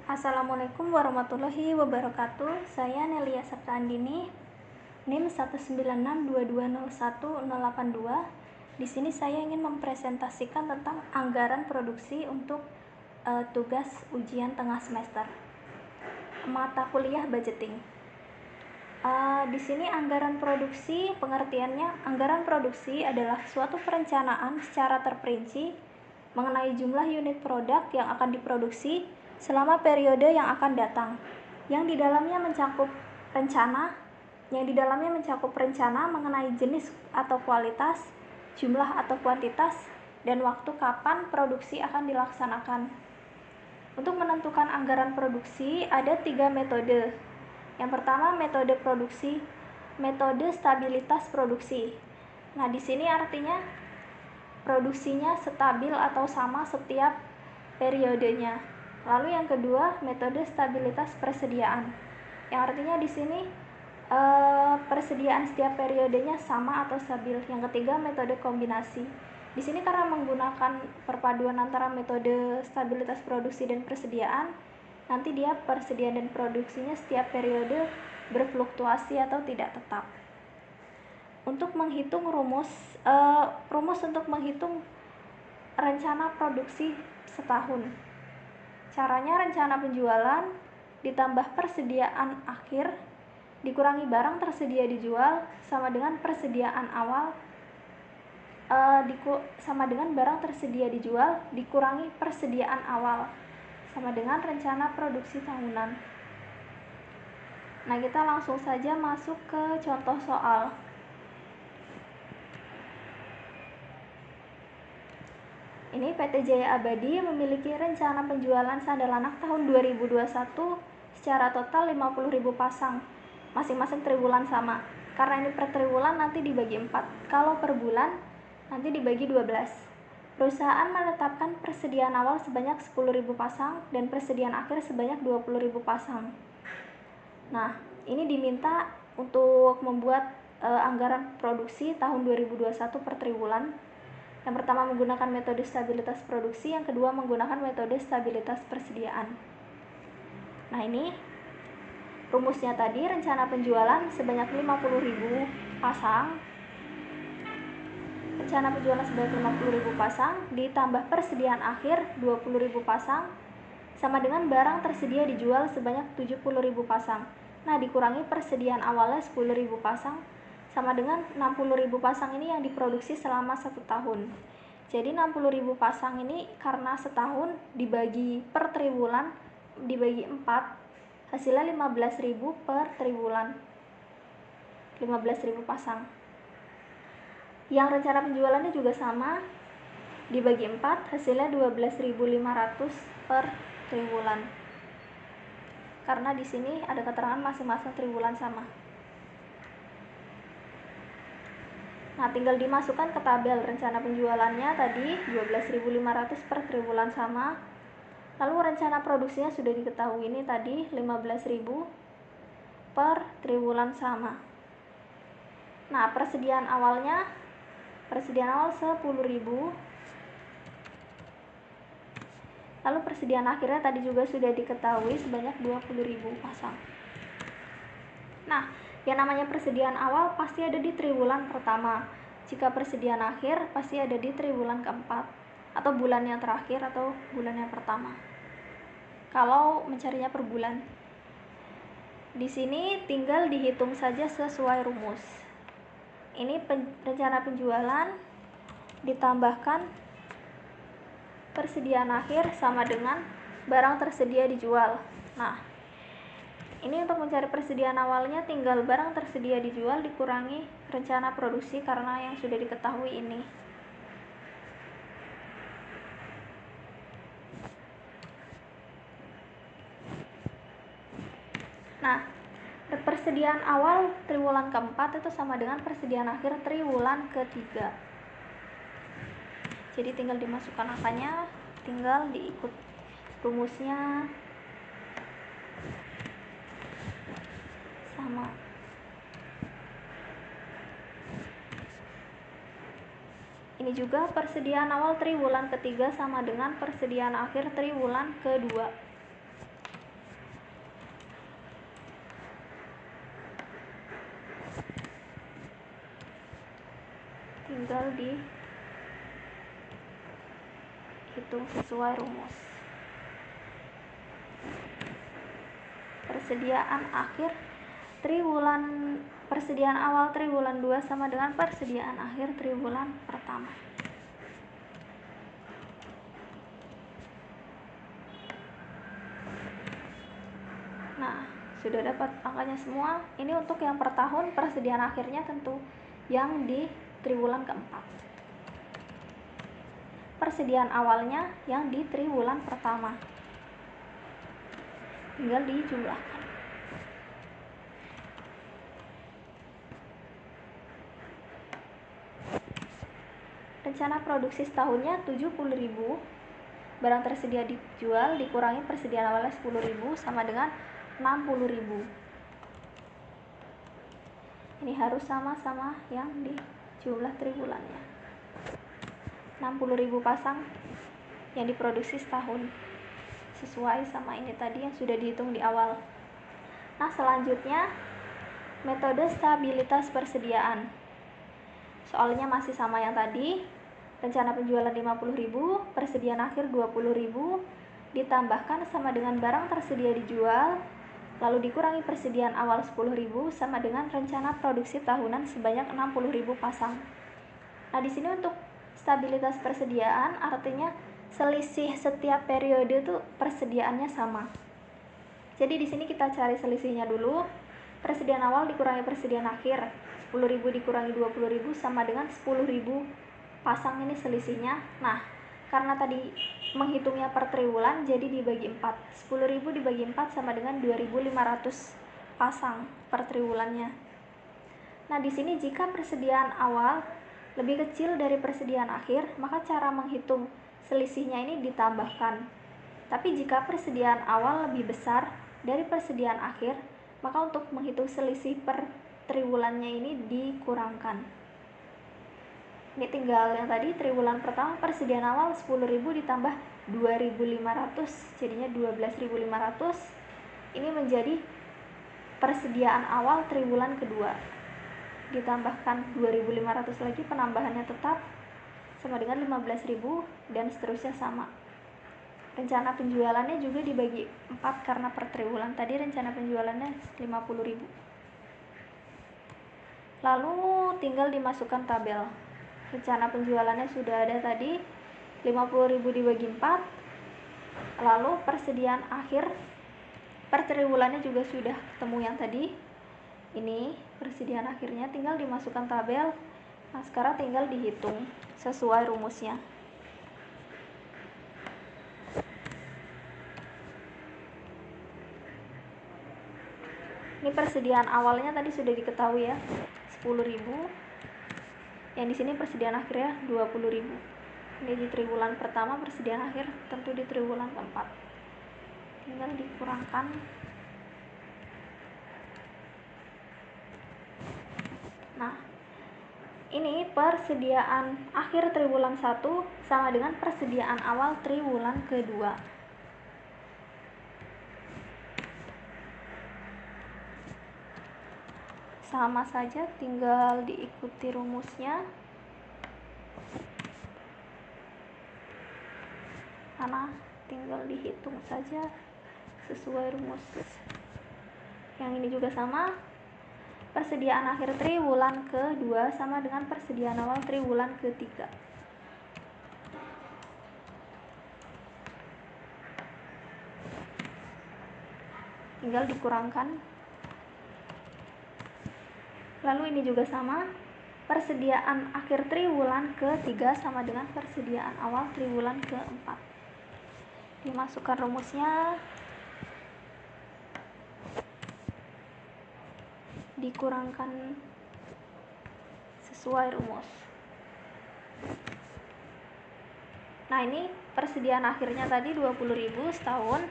Assalamualaikum warahmatullahi wabarakatuh. Saya Nelia Sapta Andini, NIM 196220182. Di sini saya ingin mempresentasikan tentang anggaran produksi untuk tugas ujian tengah semester. Mata kuliah budgeting. Di sini anggaran produksi, pengertiannya, anggaran produksi adalah suatu perencanaan secara terperinci mengenai jumlah unit produk yang akan diproduksi selama periode yang akan datang, yang di dalamnya mencakup rencana mengenai jenis atau kualitas, jumlah atau kuantitas, dan waktu kapan produksi akan dilaksanakan. Untuk menentukan anggaran produksi ada 3 metode. Yang pertama, metode produksi, metode stabilitas produksi. Nah, di sini artinya produksinya stabil atau sama setiap periodenya. Lalu yang kedua, metode stabilitas persediaan. Yang artinya di sini persediaan setiap periodenya sama atau stabil. Yang ketiga, metode kombinasi. Di sini karena menggunakan perpaduan antara metode stabilitas produksi dan persediaan, nanti dia persediaan dan produksinya setiap periode berfluktuasi atau tidak tetap. Untuk menghitung rumus untuk menghitung rencana produksi setahun. Caranya, rencana penjualan ditambah persediaan akhir dikurangi barang tersedia dijual sama dengan persediaan awal sama dengan barang tersedia dijual dikurangi persediaan awal sama dengan rencana produksi tahunan. Nah, kita langsung saja masuk ke contoh soal. Ini PT Jaya Abadi memiliki rencana penjualan sandal anak tahun 2021 secara total 50.000 pasang, masing-masing triwulan sama. Karena ini per triwulan nanti dibagi 4, kalau per bulan nanti dibagi 12. Perusahaan menetapkan persediaan awal sebanyak 10.000 pasang dan persediaan akhir sebanyak 20.000 pasang. Nah, ini diminta untuk membuat anggaran produksi tahun 2021 per triwulan. Yang pertama menggunakan metode stabilitas produksi, yang kedua menggunakan metode stabilitas persediaan. Nah, ini rumusnya tadi, rencana penjualan sebanyak 50.000 pasang. Rencana penjualan sebanyak 50.000 pasang ditambah persediaan akhir 20.000 pasang sama dengan barang tersedia dijual sebanyak 70.000 pasang. Nah, dikurangi persediaan awalnya 10.000 pasang sama dengan 60.000 pasang ini yang diproduksi selama 1 tahun. Jadi 60.000 pasang ini karena setahun dibagi per triwulan dibagi 4, hasilnya 15.000 per triwulan. 15.000 pasang. Yang rencana penjualannya juga sama, dibagi 4, hasilnya 12.500 per triwulan. Karena di sini ada keterangan masing-masing triwulan sama. Nah, tinggal dimasukkan ke tabel rencana penjualannya tadi 12.500 per triwulan sama. Lalu rencana produksinya sudah diketahui, ini tadi 15.000 per triwulan sama. Nah, persediaan awal 10.000. Lalu persediaan akhirnya tadi juga sudah diketahui sebanyak 20.000 pasang. Nah, yang namanya persediaan awal pasti ada di triwulan pertama. Jika persediaan akhir pasti ada di triwulan keempat atau bulan yang terakhir atau bulan yang pertama. Kalau mencarinya per bulan. Di sini tinggal dihitung saja sesuai rumus. Ini rencana penjualan ditambahkan persediaan akhir sama dengan barang tersedia dijual. Nah, ini untuk mencari persediaan awalnya tinggal barang tersedia dijual dikurangi rencana produksi karena yang sudah diketahui ini. Nah, persediaan awal triwulan keempat itu sama dengan persediaan akhir triwulan ketiga. Jadi tinggal dimasukkan angkanya, tinggal diikut rumusnya sama. Ini juga persediaan awal triwulan ketiga sama dengan persediaan akhir triwulan kedua. tinggal dihitung sesuai rumus. Persediaan awal triwulan 2 sama dengan persediaan akhir triwulan pertama. Nah, sudah dapat angkanya semua. Ini untuk yang per tahun, persediaan akhirnya tentu yang di triwulan keempat. Persediaan awalnya yang di triwulan pertama. Tinggal dijumlahkan. Rencana produksi setahunnya 70.000, barang tersedia dijual dikurangi persediaan awalnya 10.000 sama dengan 60.000. Ini harus sama-sama yang di jumlah triwulannya. 60.000 pasang yang diproduksi setahun, sesuai sama ini tadi yang sudah dihitung di awal. Nah, selanjutnya metode stabilitas persediaan. Soalnya masih sama yang tadi. Rencana penjualan 50.000, persediaan akhir 20.000, ditambahkan sama dengan barang tersedia dijual, lalu dikurangi persediaan awal 10.000 sama dengan rencana produksi tahunan sebanyak 60.000 pasang. Nah, di sini untuk stabilitas persediaan artinya selisih setiap periode tuh persediaannya sama. Jadi di sini kita cari selisihnya dulu. Persediaan awal dikurangi persediaan akhir, 10.000 dikurangi 20.000 sama dengan 10.000 pasang, ini selisihnya. Nah, karena tadi menghitungnya per triwulan jadi dibagi 4. 10.000 dibagi 4 sama dengan 2.500 pasang per triwulannya. Nah, di sini jika persediaan awal lebih kecil dari persediaan akhir, maka cara menghitung selisihnya ini ditambahkan. Tapi jika persediaan awal lebih besar dari persediaan akhir, maka untuk menghitung selisih per triwulannya ini dikurangkan. Ini tinggal yang tadi triwulan pertama persediaan awal 10.000 ditambah 2.500 jadinya 12.500. Ini menjadi persediaan awal triwulan kedua. Ditambahkan 2.500 lagi, penambahannya tetap sama dengan 15.000 dan seterusnya sama. Rencana penjualannya juga dibagi 4 karena per triwulan tadi rencana penjualannya 50.000. Lalu tinggal dimasukkan tabel. Rencana penjualannya sudah ada tadi, 50.000 dibagi 4. Lalu persediaan akhir per triwulannya juga sudah ketemu yang tadi. Ini persediaan akhirnya tinggal dimasukkan tabel. Nah, sekarang tinggal dihitung sesuai rumusnya. Ini persediaan awalnya tadi sudah diketahui ya, 10.000. Yang di sini persediaan akhirnya 20.000. Ini di triwulan pertama, persediaan akhir tentu di triwulan keempat. Tinggal dikurangkan. Nah, ini persediaan akhir triwulan 1 sama dengan persediaan awal triwulan kedua. Sama saja, tinggal diikuti rumusnya. Karena tinggal dihitung saja sesuai rumus. Yang ini juga sama. Persediaan akhir triwulan kedua sama dengan persediaan awal triwulan ketiga. Tinggal dikurangkan. Lalu ini juga sama, persediaan akhir triwulan ketiga sama dengan persediaan awal triwulan keempat. Dimasukkan rumusnya, dikurangkan sesuai rumus. Nah, ini persediaan akhirnya tadi 20.000 setahun,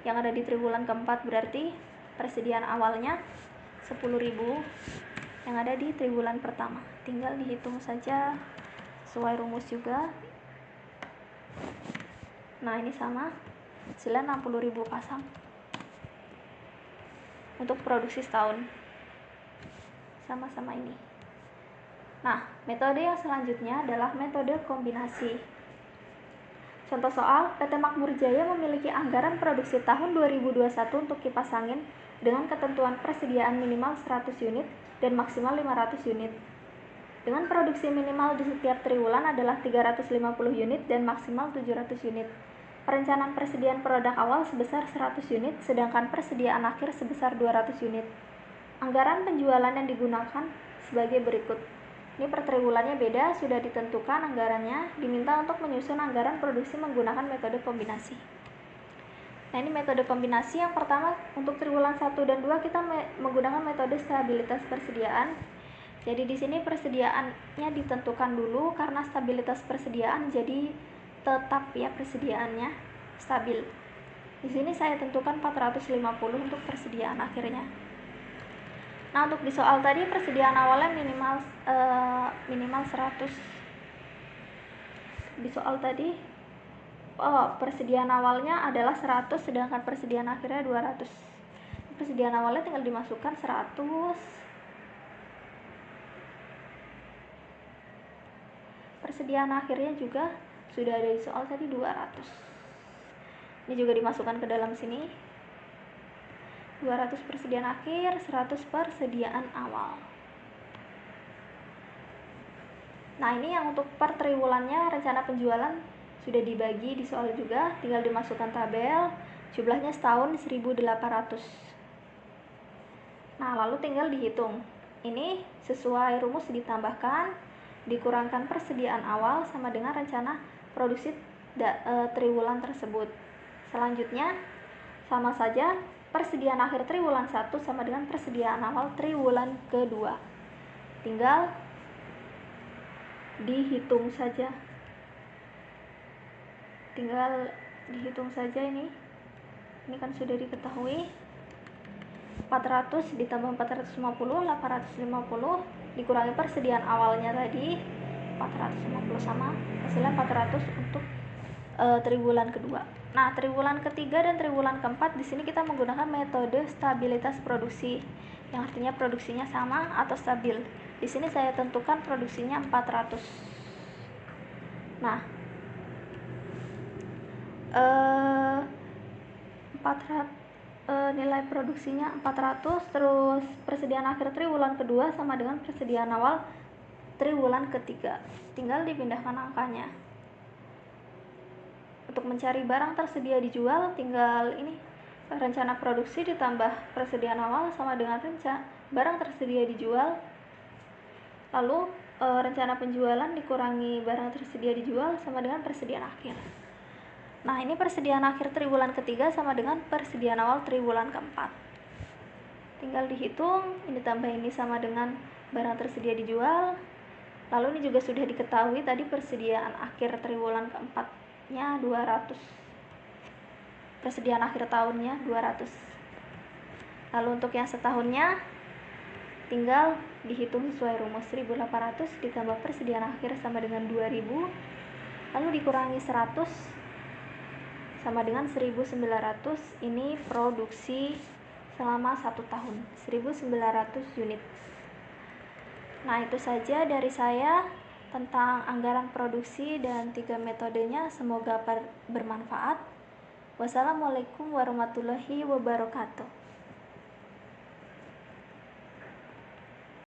yang ada di triwulan keempat berarti persediaan awalnya 10.000 yang ada di triwulan pertama. Tinggal dihitung saja sesuai rumus juga. Nah, ini sama, hasilnya 60.000 pasang untuk produksi setahun. Sama-sama ini. Nah, metode yang selanjutnya adalah metode kombinasi. Contoh soal, PT Makmur Jaya memiliki anggaran produksi tahun 2021 untuk kipas angin dengan ketentuan persediaan minimal 100 unit dan maksimal 500 unit. Dengan produksi minimal di setiap triwulan adalah 350 unit dan maksimal 700 unit. Perencanaan persediaan produk awal sebesar 100 unit, sedangkan persediaan akhir sebesar 200 unit. Anggaran penjualan yang digunakan sebagai berikut. Ini per triwulannya beda, sudah ditentukan anggarannya, diminta untuk menyusun anggaran produksi menggunakan metode kombinasi. Nah, ini metode kombinasi. Yang pertama, untuk triwulan 1 dan 2 kita menggunakan metode stabilitas persediaan. Jadi di sini persediaannya ditentukan dulu karena stabilitas persediaan, jadi tetap ya persediaannya stabil. Di sini saya tentukan 450 untuk persediaan akhirnya. Nah, untuk di soal tadi persediaan awalnya minimal 100. Di soal tadi persediaan awalnya adalah 100 sedangkan persediaan akhirnya 200. Persediaan awalnya tinggal dimasukkan 100. Persediaan akhirnya juga sudah ada di soal tadi 200. Ini juga dimasukkan ke dalam sini. 200 persediaan akhir, 100 persediaan awal. Nah, ini yang untuk per triwulannya rencana penjualan sudah dibagi di soal juga, tinggal dimasukkan tabel, jumlahnya setahun 1.800. Nah, lalu tinggal dihitung. Ini sesuai rumus ditambahkan, dikurangkan persediaan awal sama dengan rencana produksi triwulan tersebut. Selanjutnya, sama saja persediaan akhir triwulan 1 sama dengan persediaan awal triwulan kedua. Tinggal dihitung saja. Ini. Ini kan sudah diketahui. 400 ditambah 450, 850 dikurangi persediaan awalnya tadi 450 sama hasilnya 400 untuk triwulan kedua. Nah, triwulan ketiga dan triwulan keempat di sini kita menggunakan metode stabilitas produksi, yang artinya produksinya sama atau stabil. Di sini saya tentukan produksinya 400. Nah, 400 nilai produksinya 400, terus persediaan akhir triwulan kedua sama dengan persediaan awal triwulan ketiga. Tinggal dipindahkan angkanya. Untuk mencari barang tersedia dijual, tinggal ini rencana produksi ditambah persediaan awal sama dengan barang tersedia dijual, lalu rencana penjualan dikurangi barang tersedia dijual sama dengan persediaan akhir. Nah, ini persediaan akhir triwulan ketiga sama dengan persediaan awal triwulan keempat. Tinggal dihitung, ini tambah ini sama dengan barang tersedia dijual. Lalu ini juga sudah diketahui tadi persediaan akhir triwulan keempatnya 200. Persediaan akhir tahunnya 200. Lalu untuk yang setahunnya tinggal dihitung sesuai rumus 1.800 ditambah persediaan akhir sama dengan 2.000, lalu dikurangi 100 sama dengan 1.900. Ini produksi selama 1 tahun 1.900 unit. Nah, itu saja dari saya tentang anggaran produksi dan 3 metodenya. Semoga bermanfaat. Wassalamualaikum warahmatullahi wabarakatuh.